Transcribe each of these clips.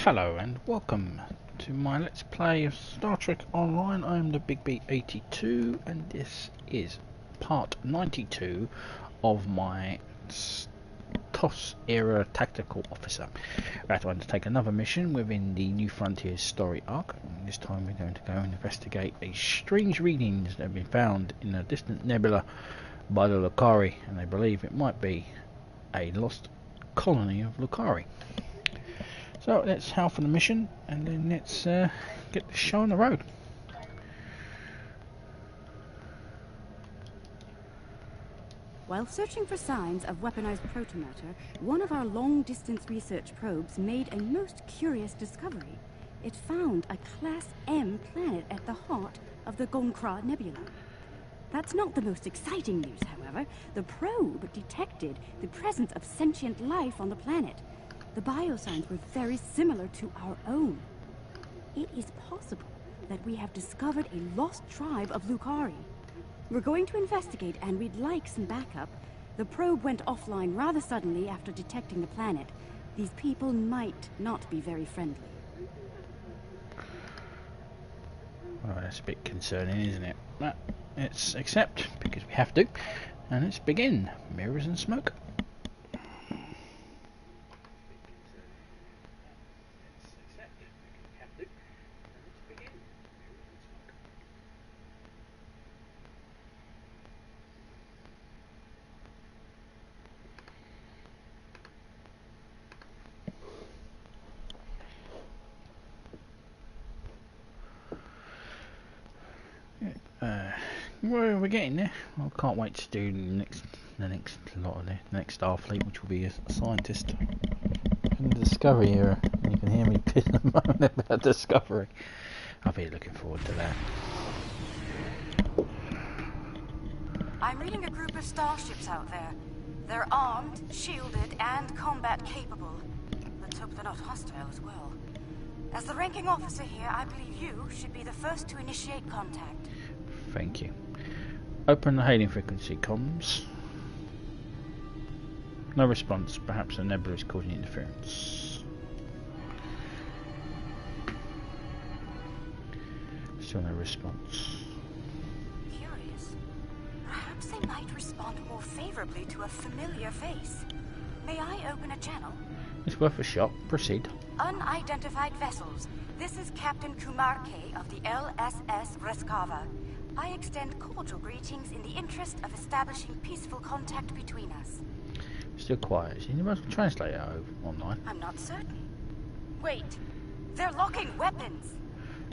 Hello and welcome to my Let's Play of Star Trek Online. I am the Big B82 and this is part 92 of my TOS era tactical officer. We're about to undertake another mission within the New Frontiers story arc. And this time we're going to go and investigate a strange readings that have been found in a distant nebula by the Lukari, and they believe it might be a lost colony of Lukari. So let's hail for the mission and then let's get the show on the road. While searching for signs of weaponized protomatter, one of our long-distance research probes made a most curious discovery. It found a Class M planet at the heart of the Gonkra Nebula. That's not the most exciting news, however. The probe detected the presence of sentient life on the planet. The biosigns were very similar to our own. It is possible that we have discovered a lost tribe of Lukari. We're going to investigate and we'd like some backup. The probe went offline rather suddenly after detecting the planet. These people might not be very friendly. Well, that's a bit concerning, isn't it? But let's accept, because we have to. And let's begin. Mirrors and smoke. Well, we're getting there. I can't wait to do the next lot of the next Starfleet, which will be a scientist in the Discovery era. And you can hear me pissing a moan about Discovery. I'll be looking forward to that. I'm reading a group of starships out there. They're armed, shielded, and combat capable. Let's hope they're not hostile as well. As the ranking officer here, I believe you should be the first to initiate contact. Thank you. Open the hailing frequency comms. No response. Perhaps the nebula is causing interference. Still no response. Curious. Perhaps they might respond more favorably to a familiar face. May I open a channel? It's worth a shot. Proceed. Unidentified vessels. This is Captain Kumar K. of the LSS Reskava. I extend cordial greetings in the interest of establishing peaceful contact between us. Still quiet. Is the universal translator online? I'm not certain. Wait. They're locking weapons.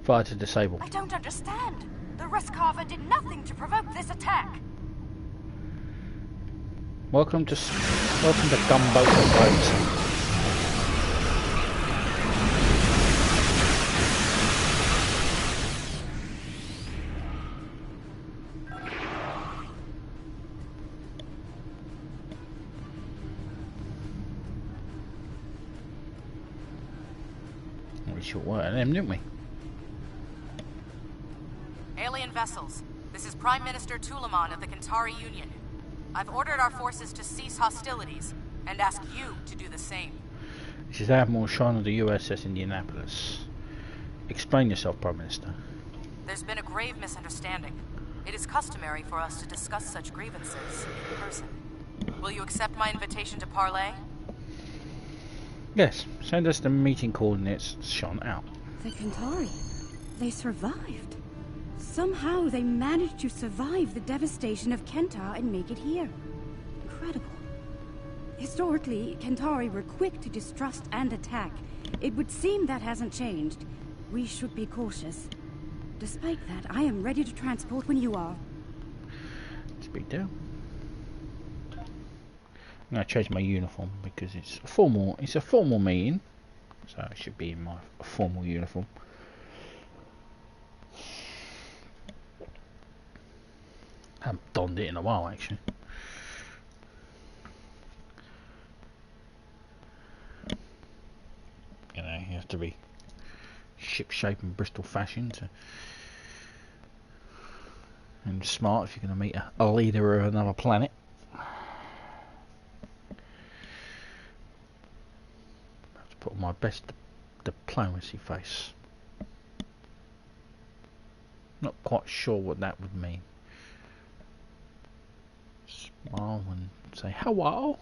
Fire to disable. I don't understand. The Reskava did nothing to provoke this attack. Welcome to Gunboat Boat. We shot one of them, didn't we? Alien vessels. This is Prime Minister Tulaman of the Kantari Union. I've ordered our forces to cease hostilities and ask you to do the same. This is Admiral Sean of the USS Indianapolis. Explain yourself, Prime Minister. There's been a grave misunderstanding. It is customary for us to discuss such grievances in person. Will you accept my invitation to parley? Yes, send us the meeting coordinates Sean out. The Kantari, they survived. Somehow they managed to survive the devastation of Kentar and make it here. Incredible. Historically, Kantari were quick to distrust and attack. It would seem that hasn't changed. We should be cautious. Despite that, I am ready to transport when you are. Speak down. I'm going to change my uniform because it's a formal meeting, so I should be in my formal uniform. I haven't donned it in a while, actually. You know, you have to be ship shape and Bristol fashion and smart if you're going to meet a leader of another planet. Put on my best diplomacy face. Not quite sure what that would mean. Smile and say hello.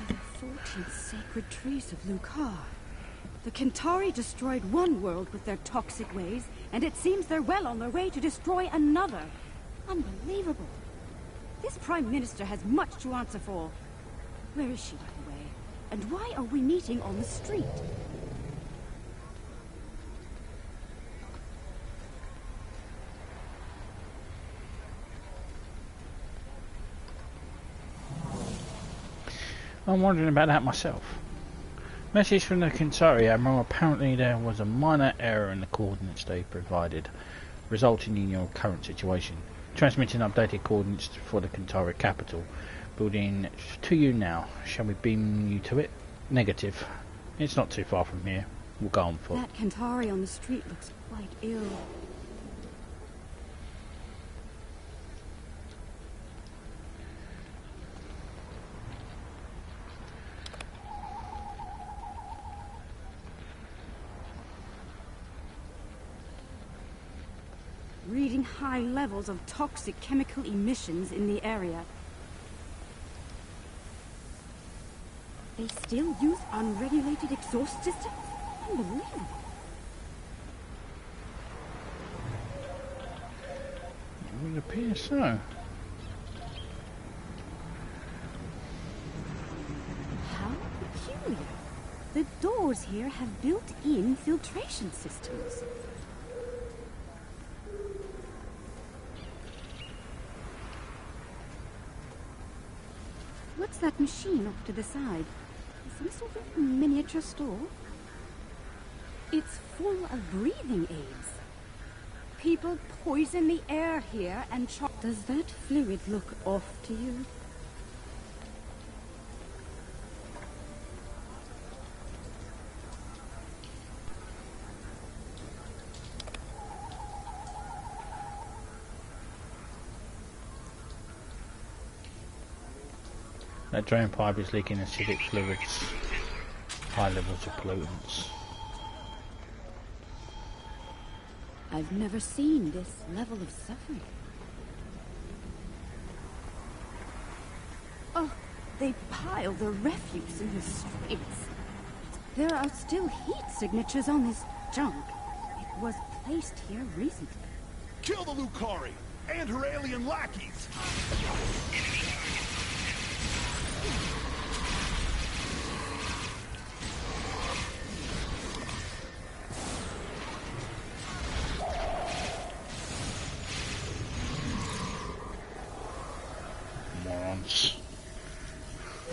The 14 sacred trees of Lukari. The Kentari destroyed one world with their toxic ways, and it seems they're well on their way to destroy another. Unbelievable. This Prime Minister has much to answer for. Where is she, by the way? And why are we meeting on the street? I'm wondering about that myself. Message from the Kentari Admiral. Apparently there was a minor error in the coordinates they provided, resulting in your current situation. Transmitting updated coordinates for the Kentari capital. Building to you now. Shall we beam you to it? Negative. It's not too far from here. We'll go on foot. That Kentari on the street looks quite ill. Reading high levels of toxic chemical emissions in the area. They still use unregulated exhaust systems? Unbelievable. It would appear so. How peculiar. The doors here have built-in filtration systems. What's that machine off to the side? Some sort of miniature store? It's full of breathing aids. People poison the air here and Does that fluid look off to you? That drain pipe is leaking acidic fluids. High levels of pollutants. I've never seen this level of suffering. Oh, they pile the refuse in the streets. There are still heat signatures on this junk. It was placed here recently. Kill the Lukari and her alien lackeys!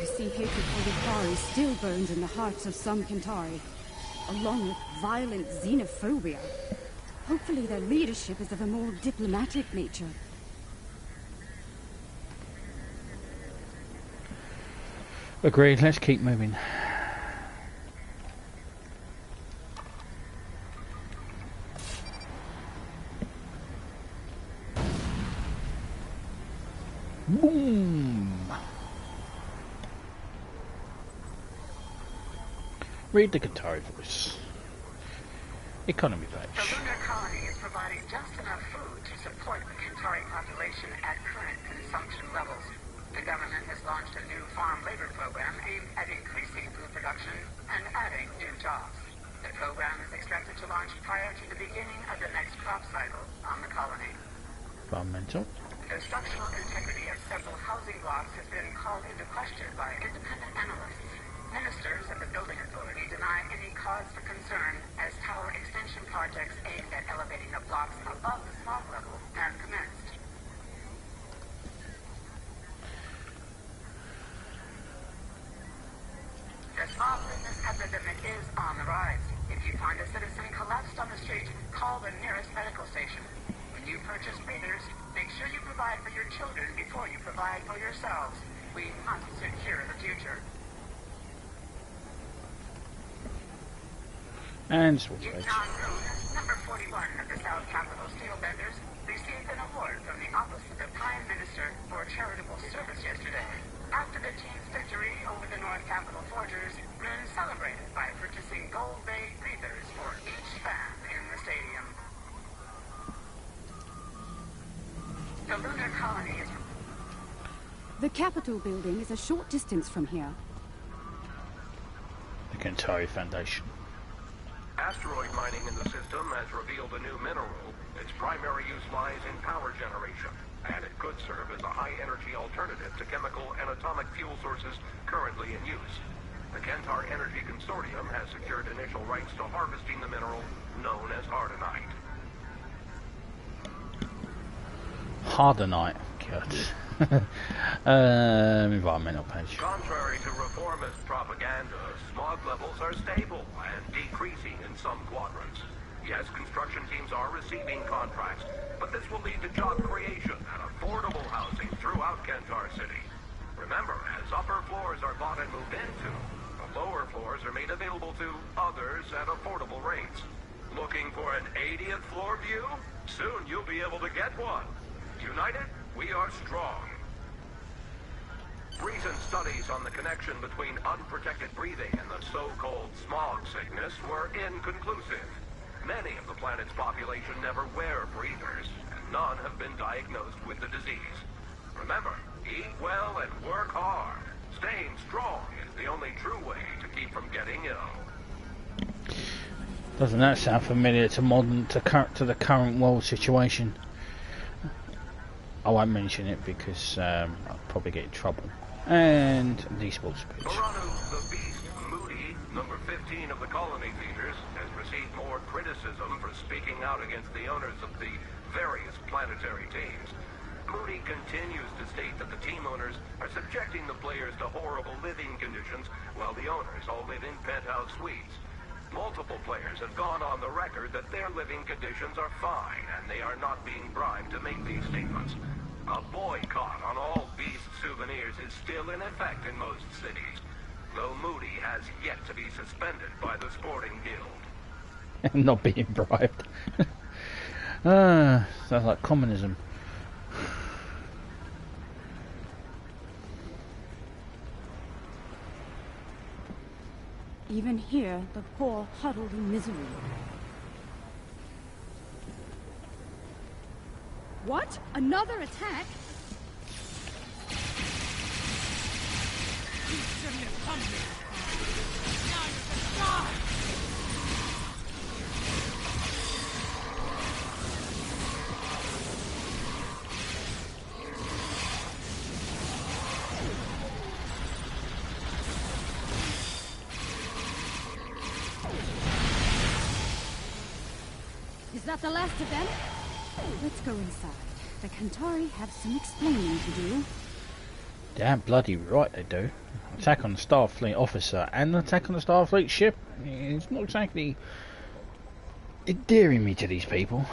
I see hatred for Lukari still burns in the hearts of some Kentari, along with violent xenophobia. Hopefully their leadership is of a more diplomatic nature. Agreed, let's keep moving. Boom! Read the Kentari voice. Economy page. The lunar colony is providing just enough food to support the Kentari population at current consumption levels. The government has launched a new farm labor program aimed at increasing food production and adding new jobs. The program is expected to launch prior to the beginning of the next crop cycle on the colony. Environmental. The structural integrity of several housing blocks has been called into question by independent analysts. Ministers of the Building Authority deny any cause for concern as tower extension projects aimed at elevating the blocks above the smog level have commenced. The smog business epidemic is on the rise. If you find a citizen collapsed on the street, call the nearest medical station. When you purchase breathers, make sure you provide for your children before you provide for yourselves. We must secure the future. And switch page. John Road, number 41 of the South Capitol Steel Benders, received an award report from the Office of the Prime Minister for Charitable Service yesterday. After the team's victory over the North Capitol Forgers, Moon celebrated by purchasing gold-based breathers for each fan in the stadium. The lunar colony is... The Capitol building is a short distance from here. The Kentari Foundation. Asteroid mining in the system has revealed a new mineral. Its primary use lies in power generation, and it could serve as a high-energy alternative to chemical and atomic fuel sources currently in use. The Kentar Energy Consortium has secured initial rights to harvesting the mineral known as Ardenite. Hardenite. God. Environmental page. Contrary to reformist propaganda, smog levels are stable and decreasing in some quadrants. Yes, construction teams are receiving contracts, but this will lead to job creation and affordable housing throughout Kentar City. Remember, as upper floors are bought and moved into, the lower floors are made available to others at affordable rates. Looking for an 80th floor view? Soon you'll be able to get one. United, we are strong. Recent studies on the connection between unprotected breathing and the so-called smog sickness were inconclusive. Many of the planet's population never wear breathers, and none have been diagnosed with the disease. Remember, eat well and work hard. Staying strong is the only true way to keep from getting ill. Doesn't that sound familiar to the current world situation? I won't mention it because I'll probably get in trouble. And the sports page. Moranu, the Beast, Moody, number 15 of the colony feeders, has received more criticism for speaking out against the owners of the various planetary teams. Moody continues to state that the team owners are subjecting the players to horrible living conditions while the owners all live in penthouse suites. Multiple players have gone on the record that their living conditions are fine and they are not being bribed to make these statements. A boycott on all Beast souvenirs is still in effect in most cities, though Moody has yet to be suspended by the sporting guild. Not being bribed. Sounds like communism. Even here, the poor huddled in misery. What? Another attack? You shouldn't have come here. Now you're gonna die! Is that the last of them? Let's go inside. The Kentari have some explaining to do. Damn bloody right they do. Attack on the Starfleet officer and attack on the Starfleet ship. It's not exactly endearing me to these people.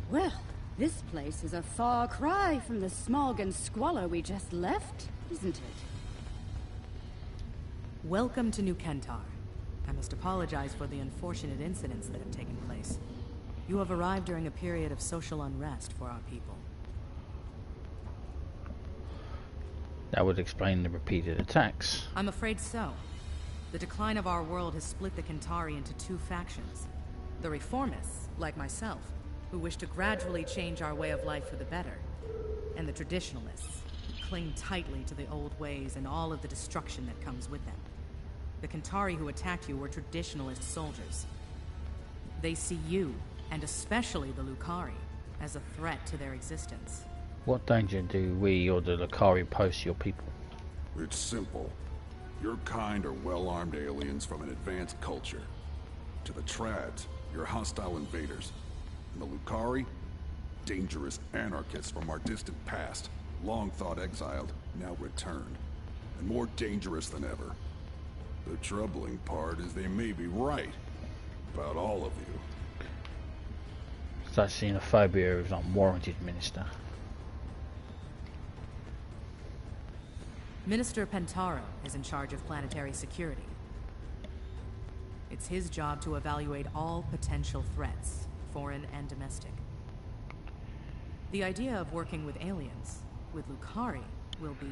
Well, this place is a far cry from the smog and squalor we just left, isn't it? Welcome to New Kentar. I must apologize for the unfortunate incidents that have taken place. You have arrived during a period of social unrest for our people. That would explain the repeated attacks. I'm afraid so. The decline of our world has split the Kentari into two factions. The reformists, like myself, who wish to gradually change our way of life for the better, and the traditionalists, who cling tightly to the old ways and all of the destruction that comes with them. The Kentari who attacked you were traditionalist soldiers. They see you, and especially the Lukari, as a threat to their existence. What danger do we or the Lukari pose to your people? It's simple. Your kind are well-armed aliens from an advanced culture. To the Trads, you're hostile invaders. And the Lukari, dangerous anarchists from our distant past, long thought exiled, now returned, and more dangerous than ever. The troubling part is they may be right about all of you. Such xenophobia is unwarranted, Minister. Minister Pentaro is in charge of planetary security. It's his job to evaluate all potential threats, foreign and domestic. The idea of working with aliens, with Lukari, will be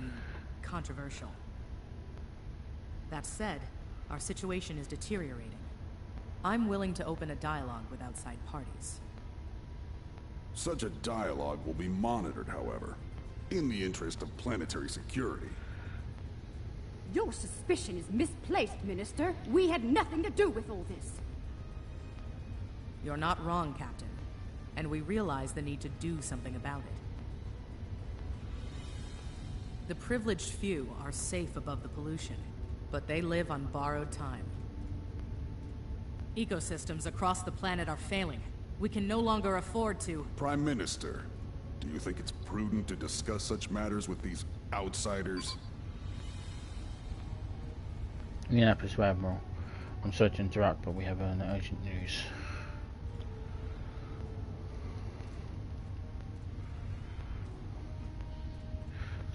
controversial. That said, our situation is deteriorating. I'm willing to open a dialogue with outside parties. Such a dialogue will be monitored, however, in the interest of planetary security. Your suspicion is misplaced, Minister. We had nothing to do with all this. You're not wrong, Captain. And we realize the need to do something about it. The privileged few are safe above the pollution, but they live on borrowed time. Ecosystems across the planet are failing. We can no longer afford to... Prime Minister, do you think it's prudent to discuss such matters with these outsiders? Yeah, Admiral. I'm sorry to interrupt, but we have an urgent news.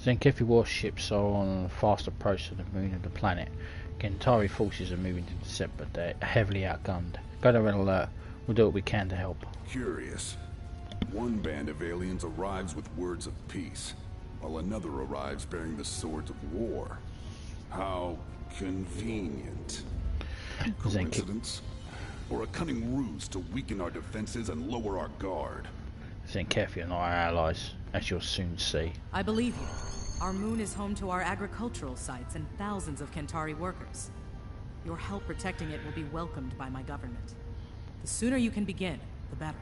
Zenkefi warships are on a fast approach to the moon of the planet. Kentari forces are moving to intercept, but they're heavily outgunned. Go to red alert. We'll do what we can to help. Curious. One band of aliens arrives with words of peace, while another arrives bearing the swords of war. How convenient. Coincidence? Or a cunning ruse to weaken our defenses and lower our guard? Zenkefi and our allies, as you'll soon see. I believe you. Our moon is home to our agricultural sites and thousands of Kentari workers. Your help protecting it will be welcomed by my government. The sooner you can begin, the better.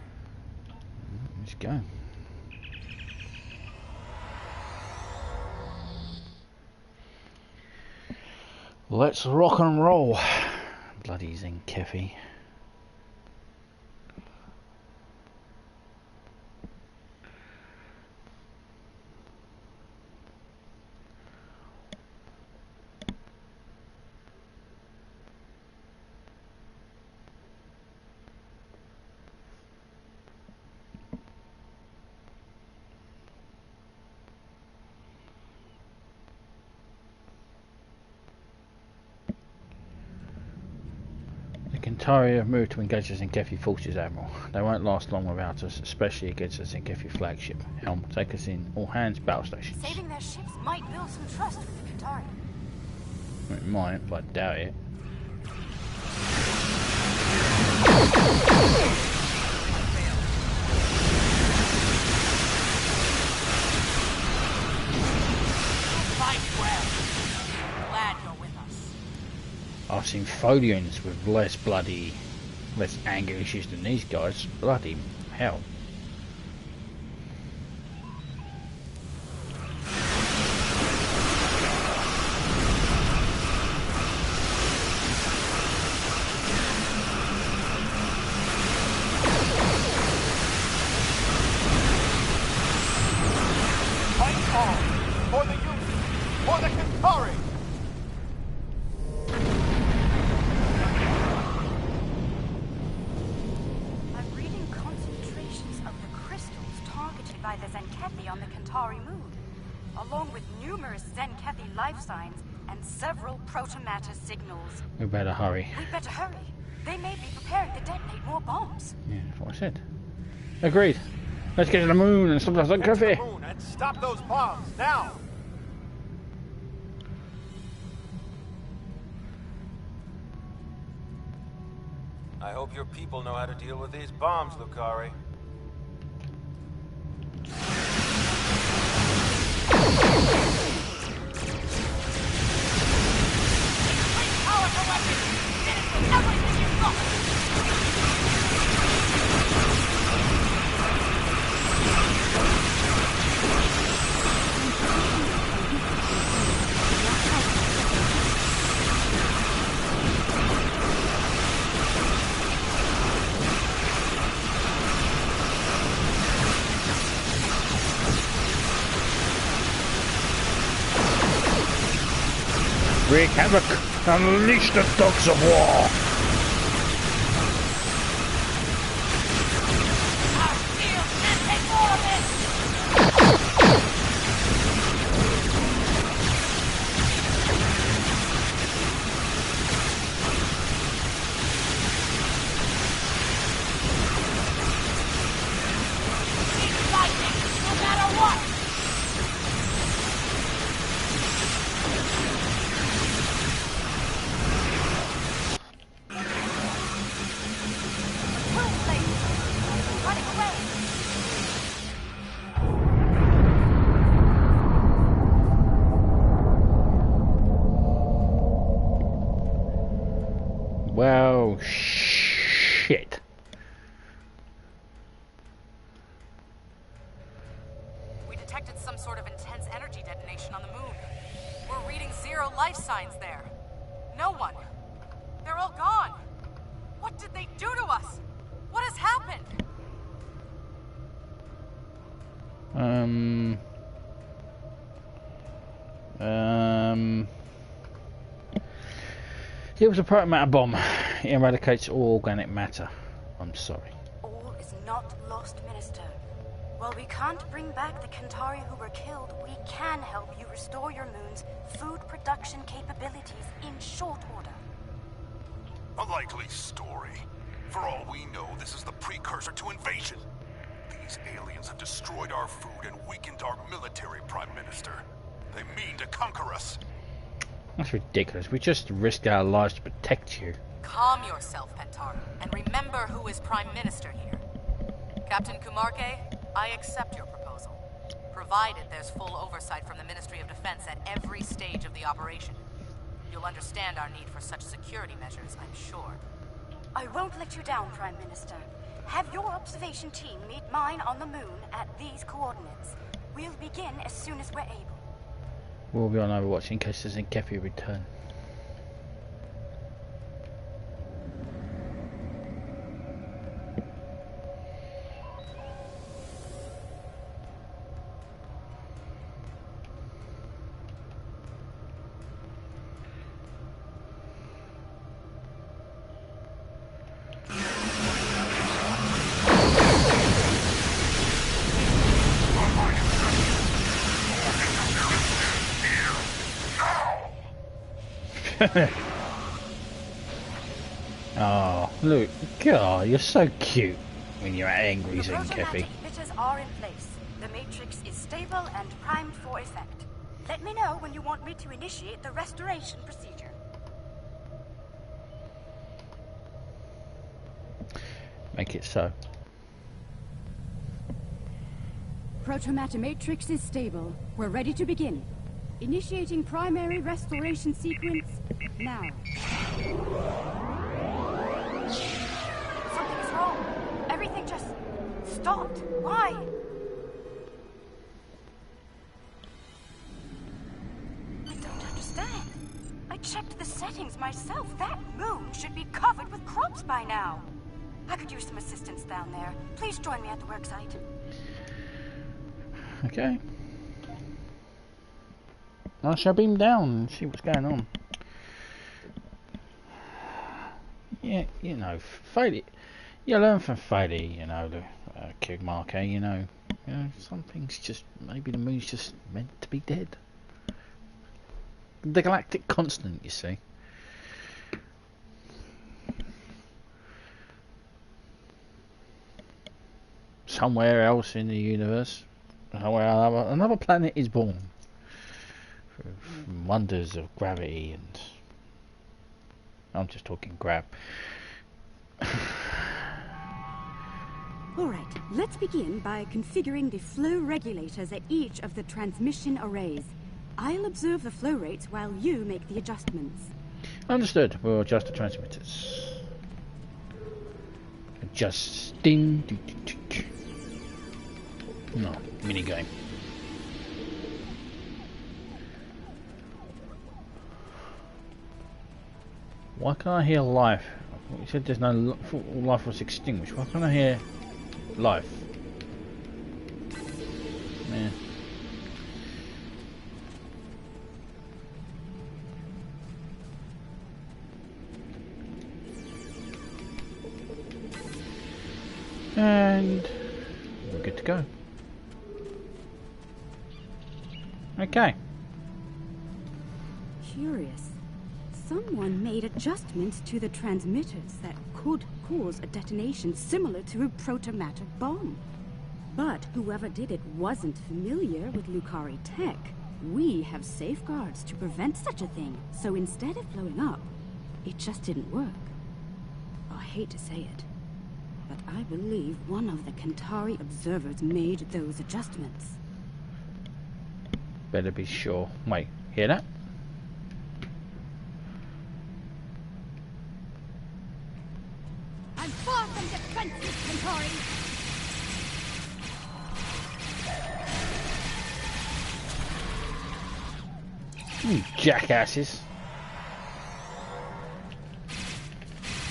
Let's go. Let's rock and roll. Bloody Zenkefi. Kentari have moved to engage the Zenkefi forces, Admiral. They won't last long without us, especially against the Zenkefi flagship. Helm, take us in. All hands, battle stations. Saving their ships might build some trust with the Kentari. It might, but I doubt it. Fight well. Glad you're with us. I've seen Folians with less anger issues than these guys. Bloody hell. Fight on! For the youth! For the Kentari! I'm reading concentrations of the crystals targeted by the Zenkefi on the Kentari moon, along with numerous Zenkefi life signs and several protomatter signals. We better hurry. We better hurry. They may be preparing to detonate more bombs. Yeah, that's what I said. Agreed. Let's get to the moon and stop the Get to Zenkefi. the moon and stop those bombs, now! I hope your people know how to deal with these bombs, Lukari. Powerful weapons! Hit it with everything you've got! Wreak havoc. Unleash the dogs of war. shit. We detected some sort of intense energy detonation on the moon. We're reading 0 life signs there. No one. They're all gone. What did they do to us? What has happened? It was a protomatter bomb. It eradicates all organic matter. I'm sorry. All is not lost, Minister. While we can't bring back the Kentari who were killed, we can help you restore your moon's food production capabilities in short order. A likely story. For all we know, this is the precursor to invasion. These aliens have destroyed our food and weakened our military, Prime Minister. They mean to conquer us. That's ridiculous. We just risked our lives to protect you. Calm yourself, Pentari, and remember who is Prime Minister here. Captain Kumarke, I accept your proposal, provided there's full oversight from the Ministry of Defense at every stage of the operation. You'll understand our need for such security measures, I'm sure. I won't let you down, Prime Minister. Have your observation team meet mine on the moon at these coordinates. We'll begin as soon as we're able. We'll be on Overwatch in case there's a Kefi return. Oh, look, God, you're so cute when you're angry, The Kefi. protomatic emitters are in place. The matrix is stable and primed for effect. Let me know when you want me to initiate the restoration procedure. Make it so. Protomatter matrix is stable. We're ready to begin. Initiating primary restoration sequence now. Something is wrong. Everything just stopped. Why? I don't understand. I checked the settings myself. That moon should be covered with crops by now. I could use some assistance down there. Please join me at the worksite. Okay. I shall beam down and see what's going on. Yeah, you know, failure. You learn from failure, you know, Kid Mark, you know, some things just, maybe the moon's just meant to be dead. The galactic constant, you see. Somewhere else in the universe, another planet is born. From wonders of gravity and... I'm just talking grab. Alright, let's begin by configuring the flow regulators at each of the transmission arrays. I'll observe the flow rates while you make the adjustments. Understood. We'll adjust the transmitters. Adjusting. No, minigame. Why can't I hear life? You said there's no life was extinguished. Why can't I hear life? Yeah. And we're good to go. Okay. Curious. Someone made adjustments to the transmitters that could cause a detonation similar to a protomatter bomb. But whoever did it wasn't familiar with Lukari tech. We have safeguards to prevent such a thing, so instead of blowing up, it just didn't work. I hate to say it, but I believe one of the Kentari observers made those adjustments. Better be sure. Wait, hear that? You jackasses.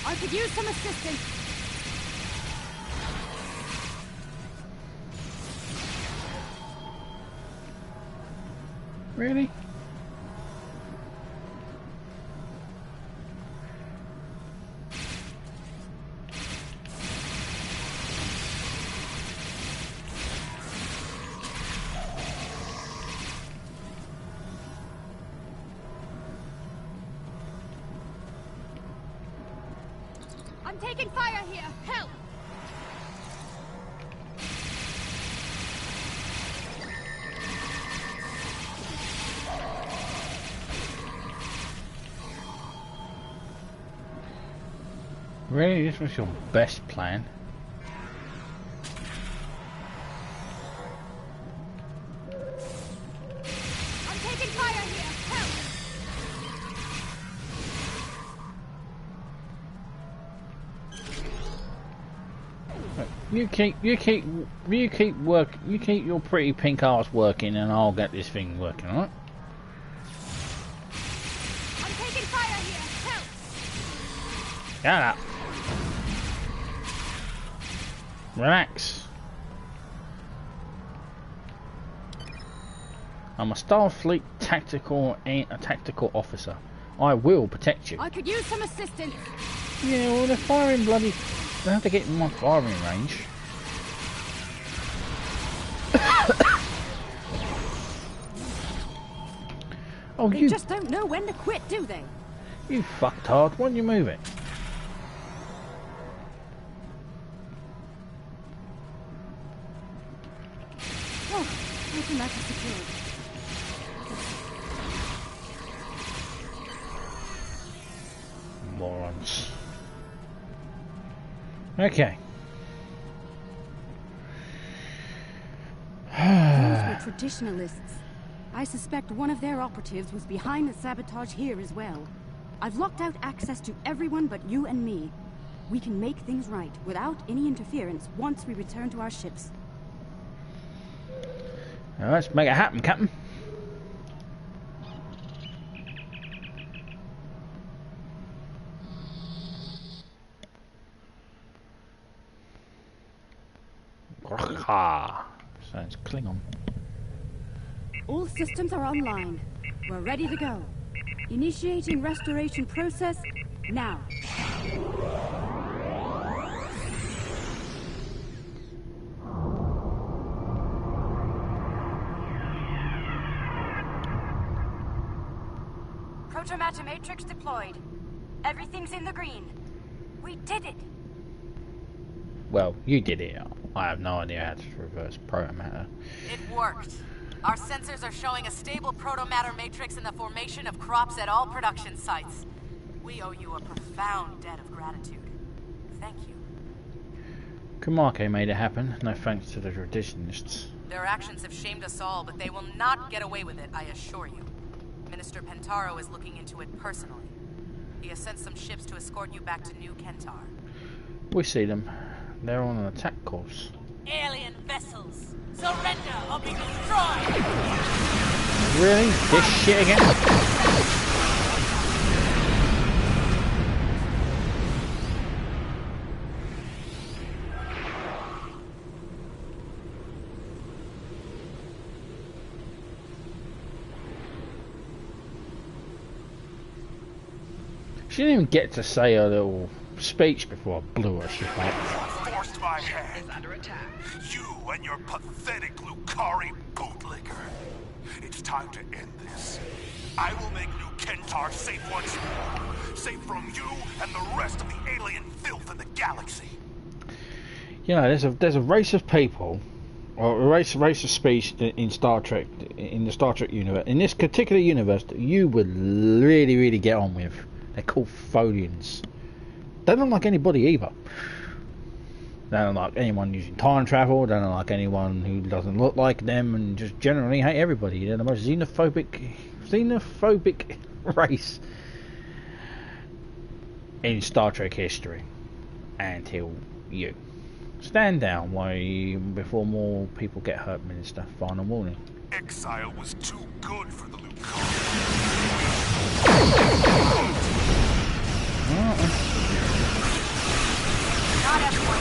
I could use some assistance. Really? I'm taking fire here. Help! Really? This was your best plan? I'm taking fire here. Help! You keep your pretty pink ass working, and I'll get this thing working, alright? I'm taking fire here. Help! Shut up. Relax. I'm a Starfleet tactical officer. I will protect you. I could use some assistance. Yeah, well, they're firing bloody. They have to get in my firing range. Oh, They you just don't know when to quit, do they? You fucktard. Why don't you move it? Oh, automatic secured. Morons. Okay. Those were traditionalists. I suspect one of their operatives was behind the sabotage here as well. I've locked out access to everyone but you and me. We can make things right without any interference once we return to our ships. Let's make it happen, Captain. Sounds Klingon. All systems are online. We're ready to go. Initiating restoration process now. Protomatter matrix deployed. Everything's in the green. We did it! Well, you did it. I have no idea how to reverse protomatter. It worked. Our sensors are showing a stable protomatter matrix in the formation of crops at all production sites. We owe you a profound debt of gratitude. Thank you. Kumake made it happen, no thanks to the traditionalists. Their actions have shamed us all, but they will not get away with it, I assure you. Minister Pentaro is looking into it personally. He has sent some ships to escort you back to New Kentar. We see them. They're on an attack course. Alien vessels, surrender or be destroyed! Really? This shit again? She didn't even get to say a little speech before I blew her shit up. Forced my hand. Is under attack. You and your pathetic Lukari bootlicker. It's time to end this. I will make New Kentar safe once more. Safe from you and the rest of the alien filth in the galaxy. You know, there's a race of people, or a race of species in Star Trek, in the Star Trek universe, in this particular universe, that you would really get on with. They're called Folians. They don't like anybody either. They don't like anyone using time travel. They don't like anyone who doesn't look like them, and just generally hate everybody. They're the most xenophobic race in Star Trek history. Until you stand down before more people get hurt, Minister. Final warning. Exile was too good for the Lukari. Not everyone.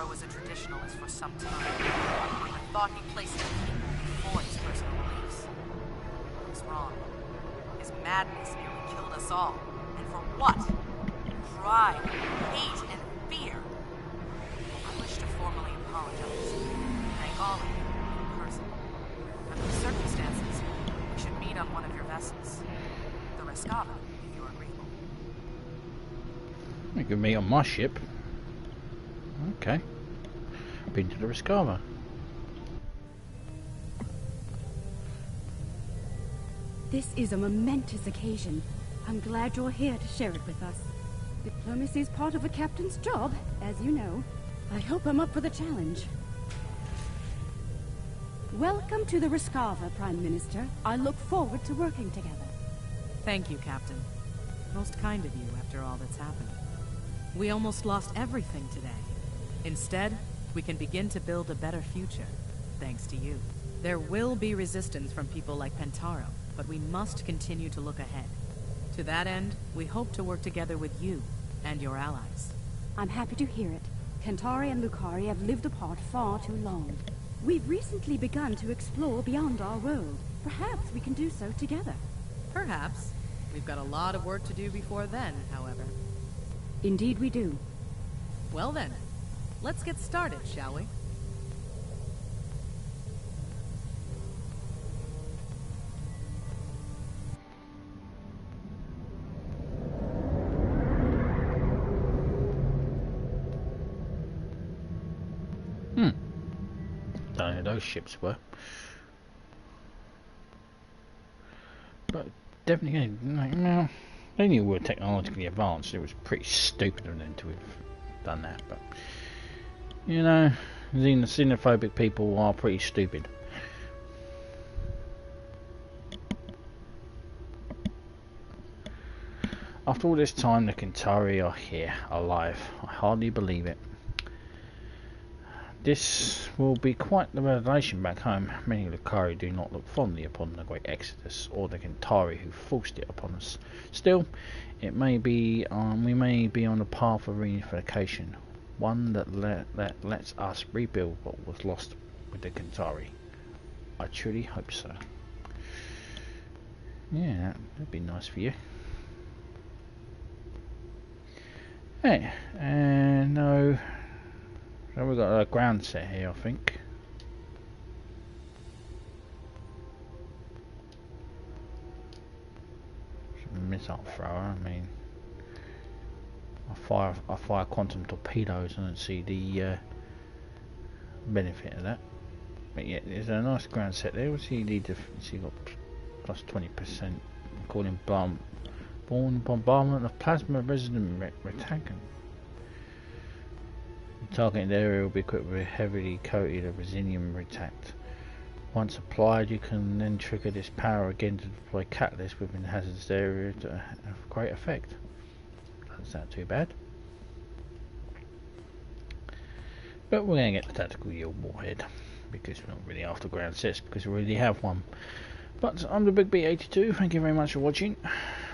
Was a traditionalist for some time. I thought he placed it before his personal beliefs. He was wrong. His madness nearly killed us all. And for what? Pride, hate, and fear. I wish to formally apologize. Thank all of you in person. Under the circumstances, we should meet on one of your vessels. The Rescava, if you're agreeable. You can meet on my ship. Okay. Been to the Rescava. This is a momentous occasion. I'm glad you're here to share it with us. Diplomacy is part of a captain's job, as you know. I hope I'm up for the challenge. Welcome to the Rescava, Prime Minister. I look forward to working together. Thank you, Captain. Most kind of you after all that's happened. We almost lost everything today. Instead, we can begin to build a better future, thanks to you. There will be resistance from people like Pentaro, but we must continue to look ahead. To that end, we hope to work together with you and your allies. I'm happy to hear it. Kentari and Lukari have lived apart far too long. We've recently begun to explore beyond our world. Perhaps we can do so together. Perhaps. We've got a lot of work to do before then, however. Indeed we do. Well then, let's get started, shall we? Don't know who those ships were. But definitely, no, they knew we were technologically advanced. It was pretty stupid of them to have done that. But, you know, xenophobic people are pretty stupid. After all this time, the Kentari are here, alive. I hardly believe it. This will be quite the revelation back home. Many Lukari do not look fondly upon the Great Exodus, or the Kentari who forced it upon us. Still, it may be we may be on a path of reunification, one that lets us rebuild what was lost with the Kentari. I truly hope so. Yeah, that'd be nice for you. Hey, and no. So we've got a ground set here, I think. Missile thrower. I mean, I fire quantum torpedoes. I don't see the benefit of that. But yeah, there's a nice ground set there. What's he need to? See, got plus 20%. Calling born bombardment of plasma resonant retangle. The targeted area will be equipped with heavily coated resinium retact. Once applied, you can then trigger this power again to deploy catalyst within the hazardous area to have great effect. Doesn't sound too bad. But we're going to get the tactical yield warhead because we're not really after ground sets because we already have one. But I'm the Big B82. Thank you very much for watching.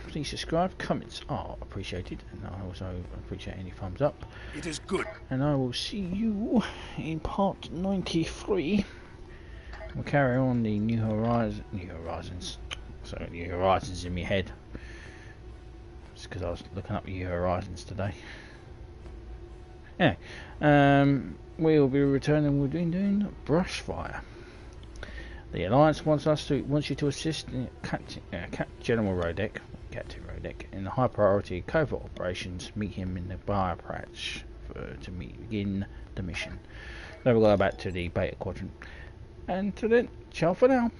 Please subscribe. Comments are appreciated, and I also appreciate any thumbs up. It is good. And I will see you in part 93. We'll carry on the New Horizons. So New Horizons in my head. It's because I was looking up New Horizons today. Anyway, we'll be returning. We'll be doing Brushfire. The Alliance wants you to assist in General Rodek, Captain Rodek, in the high priority covert operations. Meet him in the Briar Patch to begin the mission. So we'll go back to the beta quadrant. And to then, ciao for now.